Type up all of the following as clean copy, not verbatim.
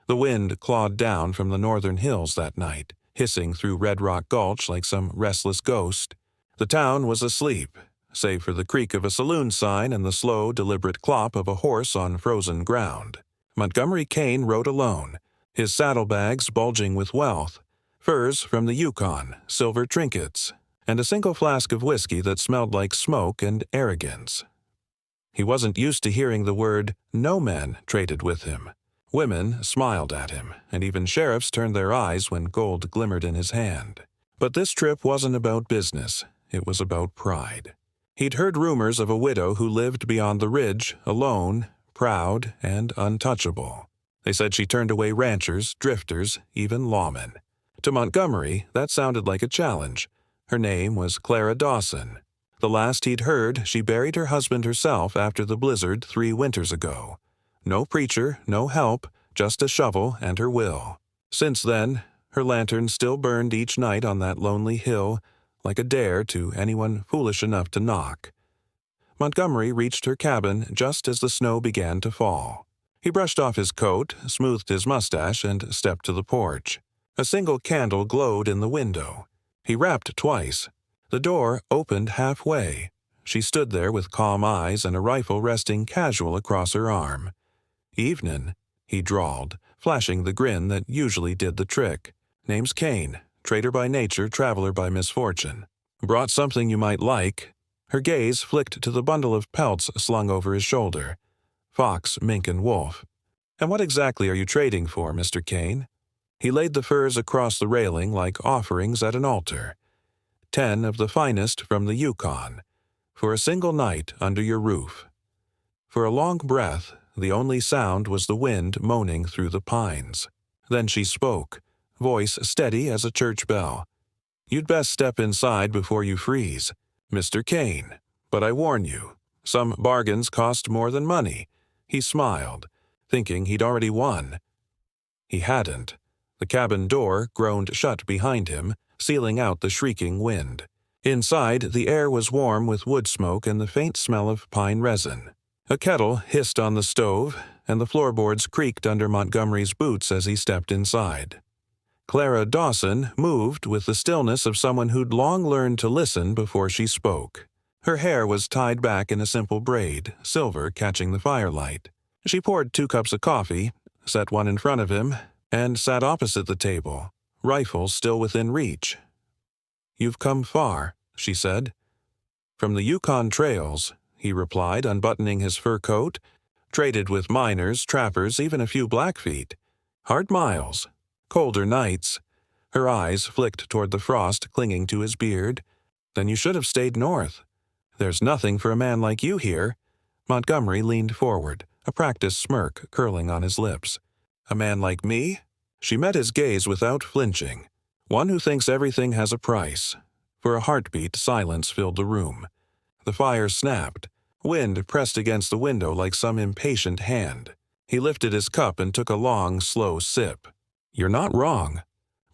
The wind clawed down from the northern hills that night, hissing through Red Rock Gulch like some restless ghost. The town was asleep, save for the creak of a saloon sign and the slow, deliberate clop of a horse on frozen ground. Montgomery Kane rode alone, his saddlebags bulging with wealth, furs from the Yukon, silver trinkets, and a single flask of whiskey that smelled like smoke and arrogance. He wasn't used to hearing the word "no men" traded with him. Women smiled at him, and even sheriffs turned their eyes when gold glimmered in his hand. But this trip wasn't about business. It was about pride. He'd heard rumors of a widow who lived beyond the ridge, alone, proud, and untouchable. They said she turned away ranchers, drifters, even lawmen. To Montgomery, that sounded like a challenge. Her name was Clara Dawson. The last he'd heard, she buried her husband herself after the blizzard 3 winters ago. No preacher, no help, just a shovel and her will. Since then, her lantern still burned each night on that lonely hill, like a dare to anyone foolish enough to knock. Montgomery reached her cabin just as the snow began to fall. He brushed off his coat, smoothed his mustache, and stepped to the porch. A single candle glowed in the window. He rapped twice. The door opened halfway. She stood there with calm eyes and a rifle resting casual across her arm. "Evenin'," he drawled, flashing the grin that usually did the trick. "Name's Kane, trader by nature, traveler by misfortune. Brought something you might like." Her gaze flicked to the bundle of pelts slung over his shoulder. Fox, mink, and wolf. "And what exactly are you trading for, Mr. Kane?" He laid the furs across the railing like offerings at an altar. 10 of the finest from the Yukon, for a single night under your roof. For a long breath, the only sound was the wind moaning through the pines. Then she spoke, voice steady as a church bell. "You'd best step inside before you freeze, Mr. Kane. But I warn you, some bargains cost more than money." He smiled, thinking he'd already won. He hadn't. The cabin door groaned shut behind him, sealing out the shrieking wind. Inside, the air was warm with wood smoke and the faint smell of pine resin. A kettle hissed on the stove, and the floorboards creaked under Montgomery's boots as he stepped inside. Clara Dawson moved with the stillness of someone who'd long learned to listen before she spoke. Her hair was tied back in a simple braid, silver catching the firelight. She poured 2 cups of coffee, set one in front of him, and sat opposite the table, rifle still within reach. "You've come far," she said. "From the Yukon trails," he replied, unbuttoning his fur coat. "Traded with miners, trappers, even a few Blackfeet. Hard miles. Colder nights." Her eyes flicked toward the frost clinging to his beard. "Then you should have stayed north. There's nothing for a man like you here." Montgomery leaned forward, a practiced smirk curling on his lips. "A man like me?" She met his gaze without flinching. "One who thinks everything has a price." For a heartbeat, silence filled the room. The fire snapped. Wind pressed against the window like some impatient hand. He lifted his cup and took a long, slow sip. "You're not wrong.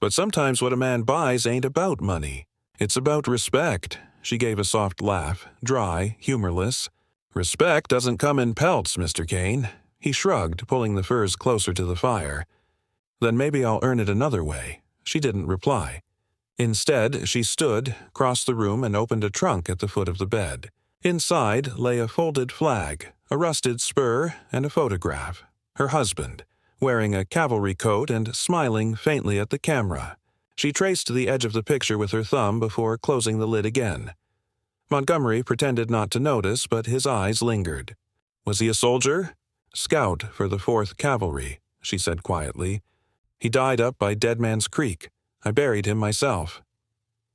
But sometimes what a man buys ain't about money. It's about respect." She gave a soft laugh, dry, humorless. "Respect doesn't come in pelts, Mr. Kane." He shrugged, pulling the furs closer to the fire. "Then maybe I'll earn it another way." She didn't reply. Instead, she stood, crossed the room, and opened a trunk at the foot of the bed. Inside lay a folded flag, a rusted spur, and a photograph. Her husband, wearing a cavalry coat and smiling faintly at the camera. She traced the edge of the picture with her thumb before closing the lid again. Montgomery pretended not to notice, but his eyes lingered. "Was he a soldier?" "Scout for the 4th Cavalry," she said quietly. "He died up by Dead Man's Creek. I buried him myself."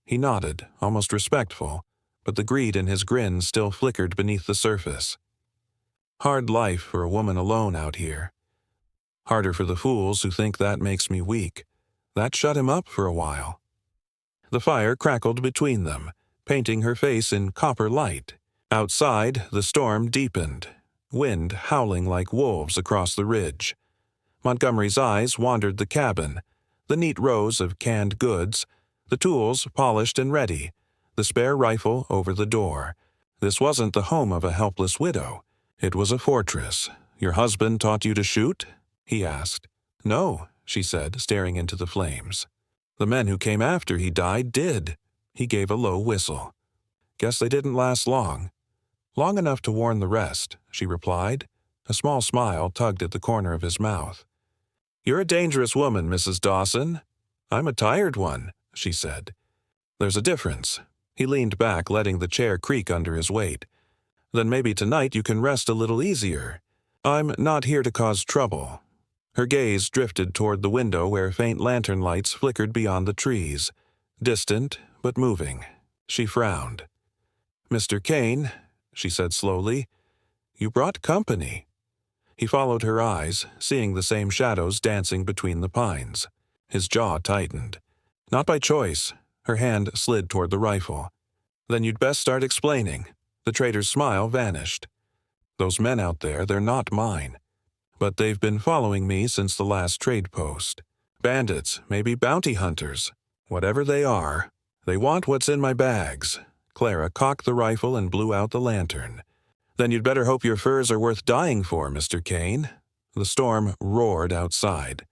He nodded, almost respectful, but the greed in his grin still flickered beneath the surface. "Hard life for a woman alone out here. Harder for the fools who think that makes me weak. That shut him up for a while." The fire crackled between them, painting her face in copper light. Outside, the storm deepened, wind howling like wolves across the ridge. Montgomery's eyes wandered the cabin, the neat rows of canned goods, the tools polished and ready, the spare rifle over the door. This wasn't the home of a helpless widow. It was a fortress. "Your husband taught you to shoot?" he asked. No, she said, staring into the flames. The men who came after he died did. He gave a low whistle. Guess they didn't last long. Long enough to warn the rest, she replied. A small smile tugged at the corner of his mouth. You're a dangerous woman, Mrs. Dawson. I'm a tired one, she said. There's a difference. He leaned back, letting the chair creak under his weight. Then maybe tonight you can rest a little easier. I'm not here to cause trouble. Her gaze drifted toward the window where faint lantern lights flickered beyond the trees. Distant, but moving. She frowned. Mr. Kane, she said slowly, you brought company. He followed her eyes, seeing the same shadows dancing between the pines. His jaw tightened. Not by choice. Her hand slid toward the rifle. Then you'd best start explaining. The trader's smile vanished. Those men out there, they're not mine. But they've been following me since the last trade post. Bandits, maybe bounty hunters. Whatever they are, they want what's in my bags. Clara cocked the rifle and blew out the lantern. Then you'd better hope your furs are worth dying for, Mr. Kane. The storm roared outside.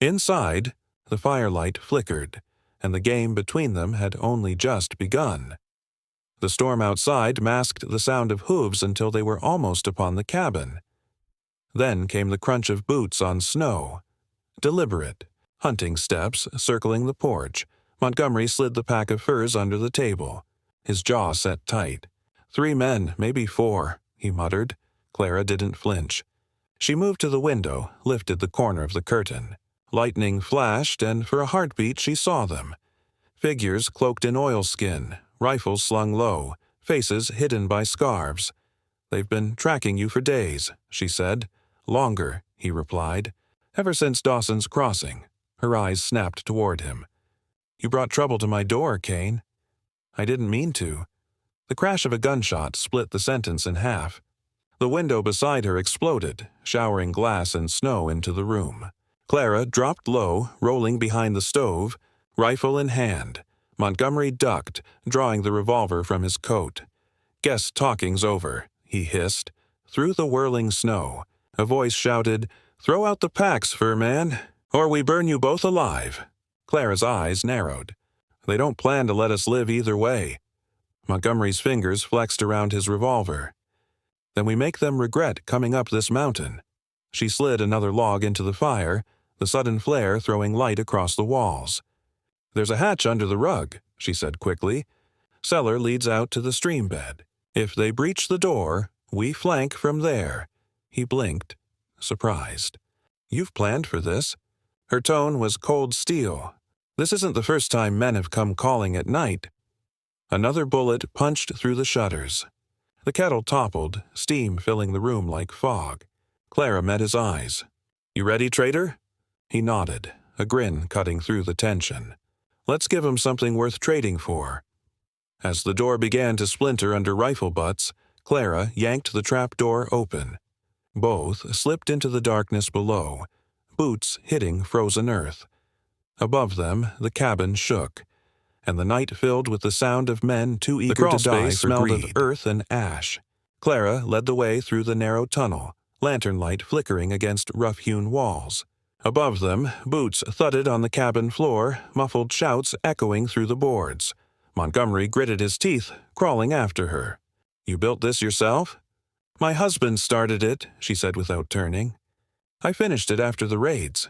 Inside, the firelight flickered, and the game between them had only just begun. The storm outside masked the sound of hooves until they were almost upon the cabin. Then came the crunch of boots on snow. Deliberate, hunting steps circling the porch. Montgomery slid the pack of furs under the table. His jaw set tight. 3 men, maybe 4, he muttered. Clara didn't flinch. She moved to the window, lifted the corner of the curtain. Lightning flashed, and for a heartbeat she saw them. Figures cloaked in oilskin, rifles slung low, faces hidden by scarves. They've been tracking you for days, she said. Longer, he replied. Ever since Dawson's Crossing. Her eyes snapped toward him. You brought trouble to my door, Kane. I didn't mean to. The crash of a gunshot split the sentence in half. The window beside her exploded, showering glass and snow into the room. Clara dropped low, rolling behind the stove, rifle in hand. Montgomery ducked, drawing the revolver from his coat. Guess talking's over, he hissed. Through the whirling snow, a voice shouted, Throw out the packs, Furman, or we burn you both alive. Clara's eyes narrowed. They don't plan to let us live either way. Montgomery's fingers flexed around his revolver. Then we make them regret coming up this mountain. She slid another log into the fire, the sudden flare throwing light across the walls. There's a hatch under the rug, she said quickly. Cellar leads out to the stream bed. If they breach the door, we flank from there. He blinked, surprised. You've planned for this. Her tone was cold steel. This isn't the first time men have come calling at night. Another bullet punched through the shutters. The kettle toppled, steam filling the room like fog. Clara met his eyes. You ready, traitor? He nodded, a grin cutting through the tension. Let's give him something worth trading for. As the door began to splinter under rifle butts, Clara yanked the trap door open. Both slipped into the darkness below, boots hitting frozen earth. Above them, the cabin shook, and the night filled with the sound of men too eager to die smelled of earth and ash. Clara led the way through the narrow tunnel, lantern light flickering against rough-hewn walls. Above them, boots thudded on the cabin floor, muffled shouts echoing through the boards. Montgomery gritted his teeth, crawling after her. You built this yourself? My husband started it, she said without turning. I finished it after the raids.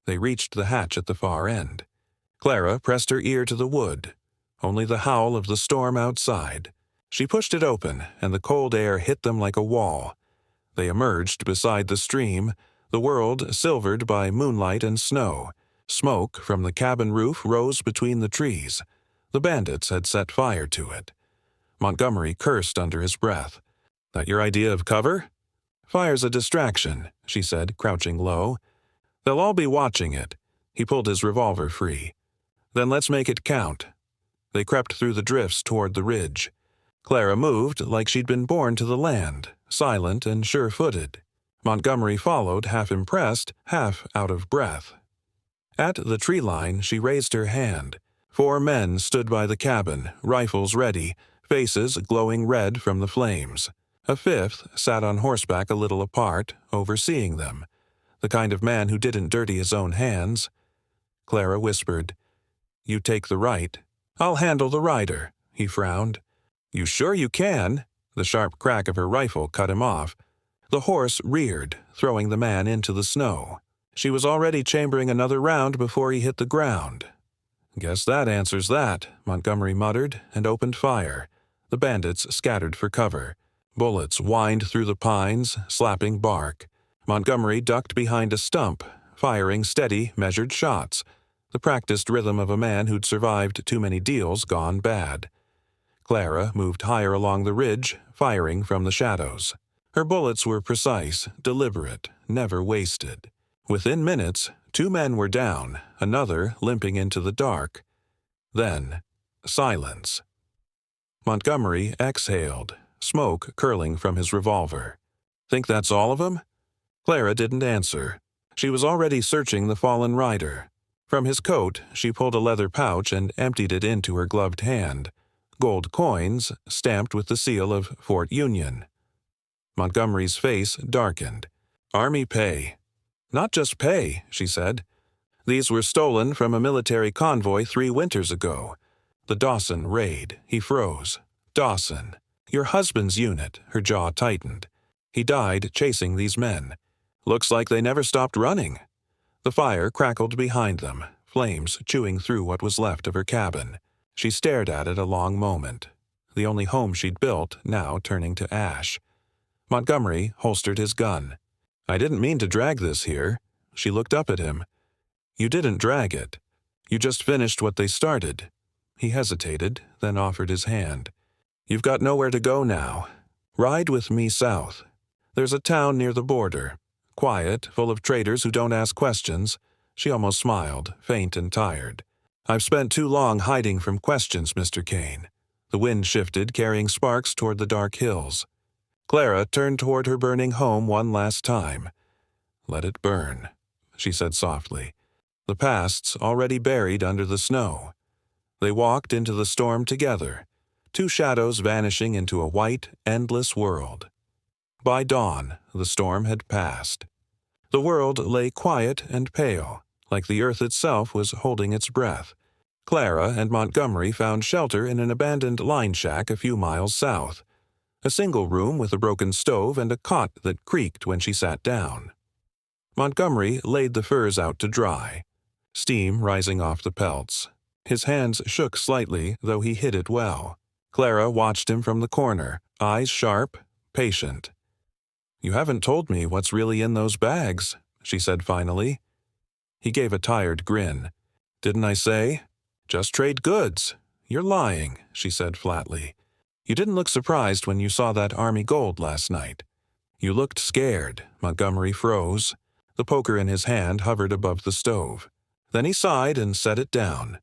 They reached the hatch at the far end. Clara pressed her ear to the wood. Only the howl of the storm outside. She pushed it open, and the cold air hit them like a wall. They emerged beside the stream, the world silvered by moonlight and snow. Smoke from the cabin roof rose between the trees. The bandits had set fire to it. Montgomery cursed under his breath. That your idea of cover? Fire's a distraction, she said, crouching low. They'll all be watching it. He pulled his revolver free. Then let's make it count. They crept through the drifts toward the ridge. Clara moved like she'd been born to the land, silent and sure-footed. Montgomery followed, half impressed, half out of breath. At the tree line, she raised her hand. 4 men stood by the cabin, rifles ready, faces glowing red from the flames. A 5th sat on horseback a little apart, overseeing them. the kind of man who didn't dirty his own hands. Clara whispered, "You take the right." "I'll handle the rider," he frowned. "You sure you can?" The sharp crack of her rifle cut him off. The horse reared, throwing the man into the snow. She was already chambering another round before he hit the ground. "Guess that answers that," Montgomery muttered, and opened fire. The bandits scattered for cover. Bullets whined through the pines, slapping bark. Montgomery ducked behind a stump, firing steady, measured shots, the practiced rhythm of a man who'd survived too many deals gone bad. Clara moved higher along the ridge, firing from the shadows. Her bullets were precise, deliberate, never wasted. Within minutes, 2 men were down, another limping into the dark. Then, silence. Montgomery exhaled, smoke curling from his revolver. "Think that's all of them?" Clara didn't answer. She was already searching the fallen rider. From his coat, she pulled a leather pouch and emptied it into her gloved hand. Gold coins, stamped with the seal of Fort Union. Montgomery's face darkened. "Army pay." "Not just pay," she said. "These were stolen from a military convoy 3 winters ago. The Dawson raid." He froze. "Dawson. Your husband's unit," her jaw tightened. "He died chasing these men. Looks like they never stopped running." The fire crackled behind them, flames chewing through what was left of her cabin. She stared at it a long moment, the only home she'd built now turning to ash. Montgomery holstered his gun. "I didn't mean to drag this here." She looked up at him. "You didn't drag it. You just finished what they started." He hesitated, then offered his hand. "You've got nowhere to go now. Ride with me south. There's a town near the border. Quiet, full of traders who don't ask questions." She almost smiled, faint and tired. "I've spent too long hiding from questions, Mr. Kane." The wind shifted, carrying sparks toward the dark hills. Clara turned toward her burning home one last time. "Let it burn," she said softly. The past's already buried under the snow. They walked into the storm together, 2 shadows vanishing into a white, endless world. By dawn, the storm had passed. The world lay quiet and pale, like the earth itself was holding its breath. Clara and Montgomery found shelter in an abandoned line shack a few miles south. A single room with a broken stove and a cot that creaked when she sat down. Montgomery laid the furs out to dry, steam rising off the pelts. His hands shook slightly, though he hid it well. Clara watched him from the corner, eyes sharp, patient. "You haven't told me what's really in those bags," she said finally. He gave a tired grin. "Didn't I say? Just trade goods." "You're lying," she said flatly. "You didn't look surprised when you saw that army gold last night." "You looked scared." Montgomery froze. The poker in his hand hovered above the stove. Then he sighed and set it down.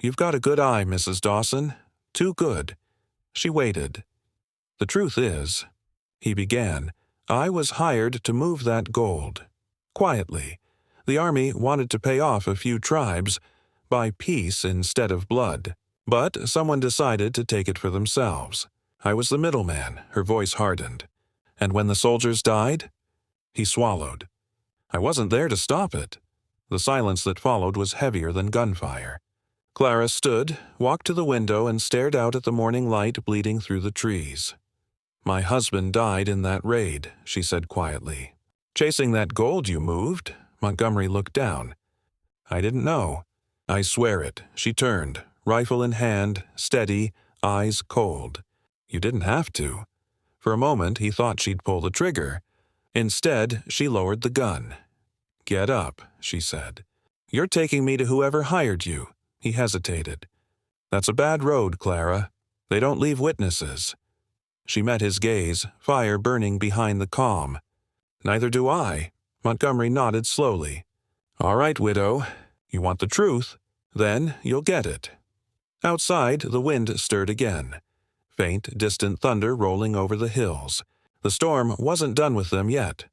"You've got a good eye, Mrs. Dawson. Too good." She waited. "The truth is," he began, "I was hired to move that gold. Quietly. The army wanted to pay off a few tribes, buy peace instead of blood. But someone decided to take it for themselves. I was the middleman," her voice hardened. "And when the soldiers died?" He swallowed. "I wasn't there to stop it." The silence that followed was heavier than gunfire. Clara stood, walked to the window, and stared out at the morning light bleeding through the trees. "My husband died in that raid," she said quietly. "Chasing that gold you moved?" Montgomery looked down. "I didn't know." "I swear it." She turned, rifle in hand, steady, eyes cold. "You didn't have to." For a moment he thought she'd pull the trigger. Instead, she lowered the gun. "Get up," she said. "You're taking me to whoever hired you." He hesitated. "That's a bad road, Clara. They don't leave witnesses." She met his gaze, fire burning behind the calm. "Neither do I." Montgomery nodded slowly. "All right, widow. You want the truth? Then you'll get it." Outside, the wind stirred again. Faint, distant thunder rolling over the hills. The storm wasn't done with them yet.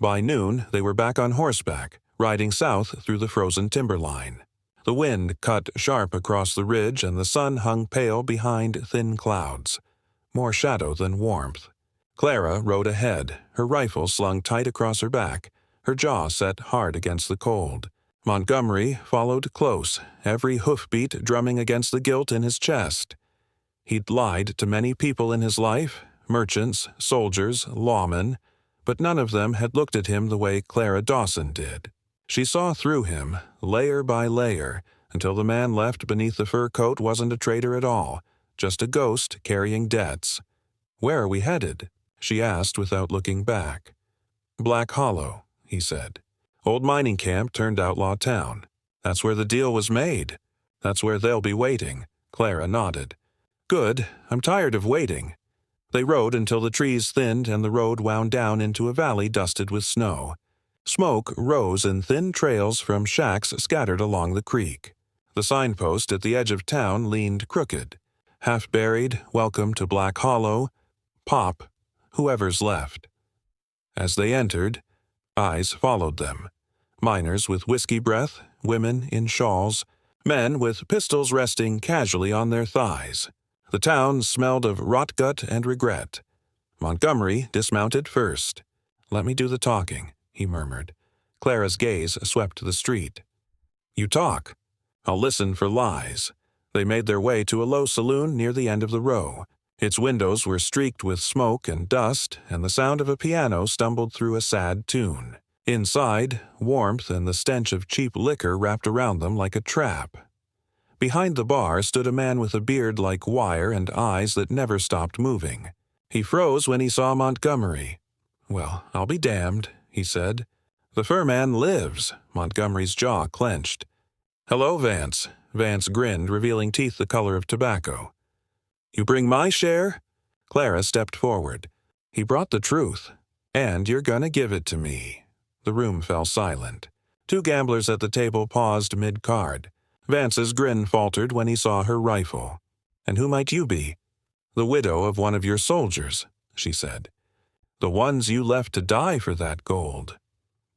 By noon, they were back on horseback, riding south through the frozen timberline. The wind cut sharp across the ridge and the sun hung pale behind thin clouds. More shadow than warmth. Clara rode ahead, her rifle slung tight across her back, her jaw set hard against the cold. Montgomery followed close, every hoofbeat drumming against the guilt in his chest. He'd lied to many people in his life, merchants, soldiers, lawmen, but none of them had looked at him the way Clara Dawson did. She saw through him, layer by layer, until the man left beneath the fur coat wasn't a traitor at all, just a ghost carrying debts. "Where are we headed?" she asked without looking back. "Black Hollow," he said. "Old mining camp turned outlaw town. That's where the deal was made. That's where they'll be waiting." Clara nodded. "Good. I'm tired of waiting." They rode until the trees thinned and the road wound down into a valley dusted with snow. Smoke rose in thin trails from shacks scattered along the creek. The signpost at the edge of town leaned crooked. Half buried, "Welcome to Black Hollow. Pop, whoever's left." As they entered, eyes followed them. Miners with whiskey breath, women in shawls, men with pistols resting casually on their thighs. The town smelled of rot gut and regret. Montgomery dismounted first. "Let me do the talking," he murmured. Clara's gaze swept the street. "You talk. I'll listen for lies." They made their way to a low saloon near the end of the row. Its windows were streaked with smoke and dust, and the sound of a piano stumbled through a sad tune. Inside, warmth and the stench of cheap liquor wrapped around them like a trap. Behind the bar stood a man with a beard like wire and eyes that never stopped moving. He froze when he saw Montgomery. "Well, I'll be damned," he said. "The fur man lives." Montgomery's jaw clenched. "Hello, Vance." Vance grinned, revealing teeth the color of tobacco. "You bring my share?" Clara stepped forward. "He brought the truth. And you're gonna give it to me." The room fell silent. Two gamblers at the table paused mid-card. Vance's grin faltered when he saw her rifle. "And who might you be?" "The widow of one of your soldiers," she said. "The ones you left to die for that gold."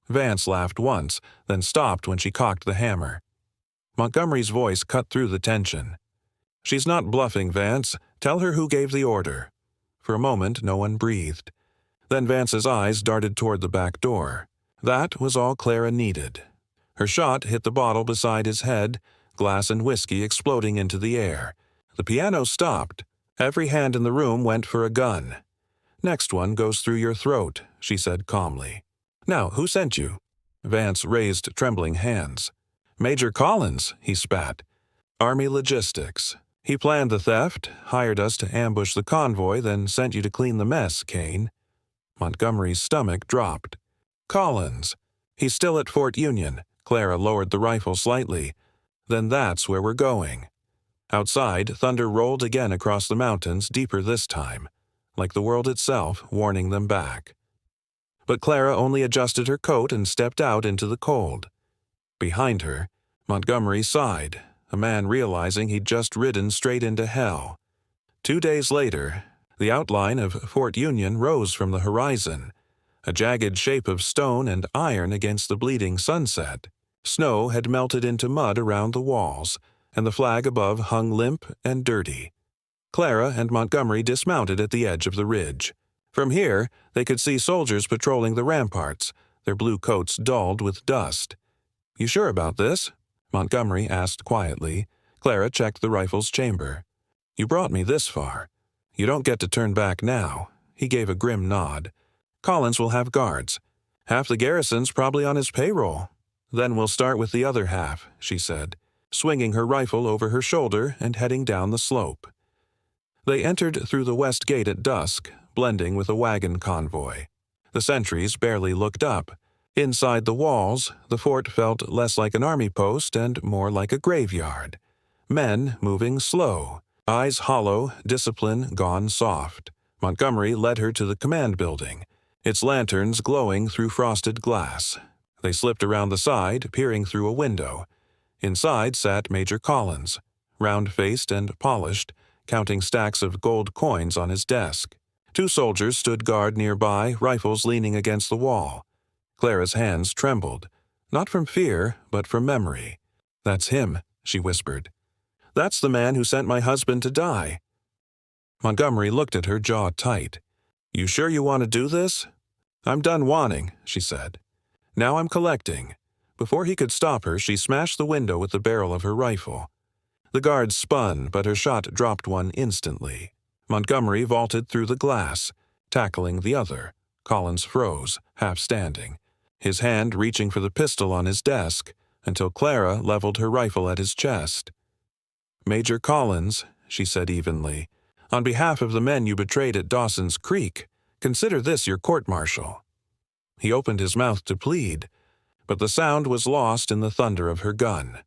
Vance laughed once, then stopped when she cocked the hammer. Montgomery's voice cut through the tension. "She's not bluffing, Vance. Tell her who gave the order." For a moment, no one breathed. Then Vance's eyes darted toward the back door. That was all Clara needed. Her shot hit the bottle beside his head, glass and whiskey exploding into the air. The piano stopped. Every hand in the room went for a gun. "Next one goes through your throat," she said calmly. "Now, who sent you?" Vance raised trembling hands. "Major Collins," he spat. "Army Logistics. He planned the theft, hired us to ambush the convoy, then sent you to clean the mess, Kane." Montgomery's stomach dropped. "Collins. He's still at Fort Union." Clara lowered the rifle slightly. "Then that's where we're going." Outside, thunder rolled again across the mountains, deeper this time, like the world itself warning them back. But Clara only adjusted her coat and stepped out into the cold. Behind her, Montgomery sighed, a man realizing he'd just ridden straight into hell. 2 days later, the outline of Fort Union rose from the horizon, a jagged shape of stone and iron against the bleeding sunset. Snow had melted into mud around the walls, and the flag above hung limp and dirty. Clara and Montgomery dismounted at the edge of the ridge. From here, they could see soldiers patrolling the ramparts, their blue coats dulled with dust. "You sure about this?" Montgomery asked quietly. Clara checked the rifle's chamber. "You brought me this far. You don't get to turn back now." He gave a grim nod. "Collins will have guards. Half the garrison's probably on his payroll. Then we'll start with the other half," she said, swinging her rifle over her shoulder and heading down the slope. They entered through the west gate at dusk, blending with a wagon convoy. The sentries barely looked up. Inside the walls, the fort felt less like an army post and more like a graveyard. Men moving slow, eyes hollow, discipline gone soft. Montgomery led her to the command building, its lanterns glowing through frosted glass. They slipped around the side, peering through a window. Inside sat Major Collins, round-faced and polished, counting stacks of gold coins on his desk. 2 soldiers stood guard nearby, rifles leaning against the wall. Clara's hands trembled, not from fear, but from memory. "That's him," she whispered. "That's the man who sent my husband to die." Montgomery looked at her, jaw tight. "You sure you want to do this?" "I'm done wanting," she said. Now I'm collecting." Before he could stop her, she smashed the window with the barrel of her rifle. The guard spun, but her shot dropped one instantly. Montgomery vaulted through the glass, tackling the other. Collins froze, half standing, his hand reaching for the pistol on his desk, until Clara leveled her rifle at his chest. "Major Collins," she said evenly, "on behalf of the men you betrayed at Dawson's Creek, consider this your court-martial." He opened his mouth to plead, but the sound was lost in the thunder of her gun.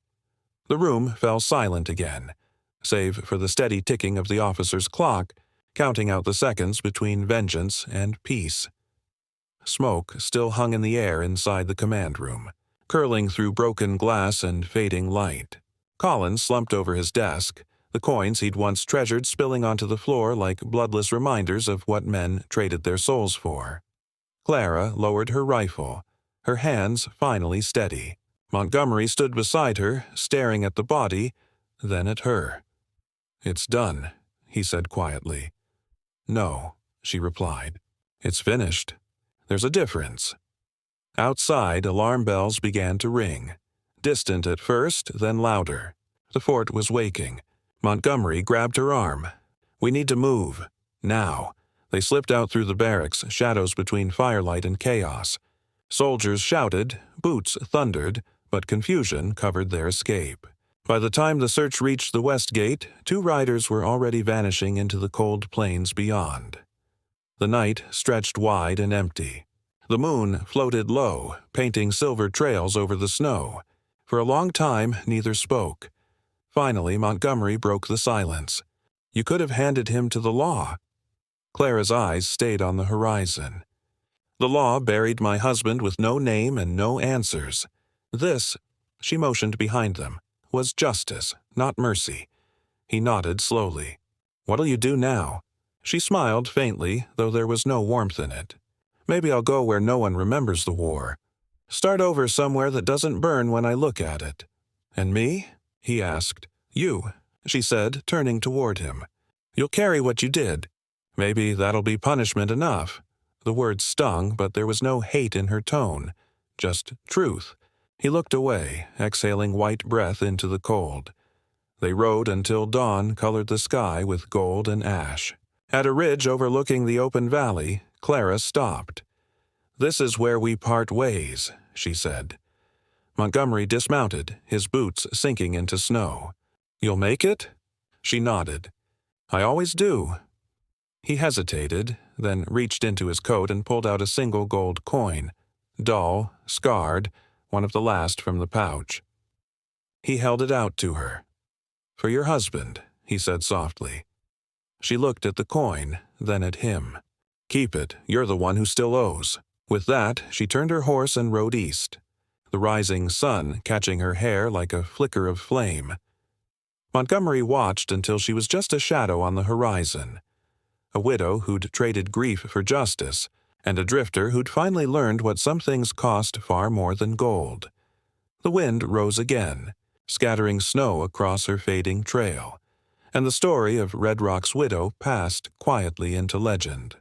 The room fell silent again, save for the steady ticking of the officer's clock, counting out the seconds between vengeance and peace. Smoke still hung in the air inside the command room, curling through broken glass and fading light. Collins slumped over his desk, the coins he'd once treasured spilling onto the floor like bloodless reminders of what men traded their souls for. Clara lowered her rifle, her hands finally steady. Montgomery stood beside her, staring at the body, then at her. "It's done," he said quietly. "No," she replied. "It's finished. There's a difference." Outside, alarm bells began to ring. Distant at first, then louder. The fort was waking. Montgomery grabbed her arm. "We need to move. Now." They slipped out through the barracks, shadows between firelight and chaos. Soldiers shouted, boots thundered, but confusion covered their escape. By the time the search reached the west gate, 2 riders were already vanishing into the cold plains beyond. The night stretched wide and empty. The moon floated low, painting silver trails over the snow. For a long time, neither spoke. Finally, Montgomery broke the silence. "You could have handed him to the law." Clara's eyes stayed on the horizon. "The law buried my husband with no name and no answers. This," she motioned behind them, "was justice, not mercy." He nodded slowly. "What'll you do now?" She smiled faintly, though there was no warmth in it. "Maybe I'll go where no one remembers the war. Start over somewhere that doesn't burn when I look at it." "And me?" he asked. "You," she said, turning toward him. "You'll carry what you did. Maybe that'll be punishment enough." The words stung, but there was no hate in her tone, just truth. He looked away, exhaling white breath into the cold. They rode until dawn colored the sky with gold and ash. At a ridge overlooking the open valley, Clara stopped. "This is where we part ways," she said. Montgomery dismounted, his boots sinking into snow. "You'll make it?" She nodded. "I always do." He hesitated, then reached into his coat and pulled out a single gold coin, dull, scarred, one of the last from the pouch. He held it out to her. "For your husband," he said softly. She looked at the coin, then at him. "Keep it, you're the one who still owes." With that, she turned her horse and rode east, the rising sun catching her hair like a flicker of flame. Montgomery watched until she was just a shadow on the horizon. A widow who'd traded grief for justice, and a drifter who'd finally learned what some things cost far more than gold. The wind rose again, scattering snow across her fading trail, and the story of Red Rock's widow passed quietly into legend.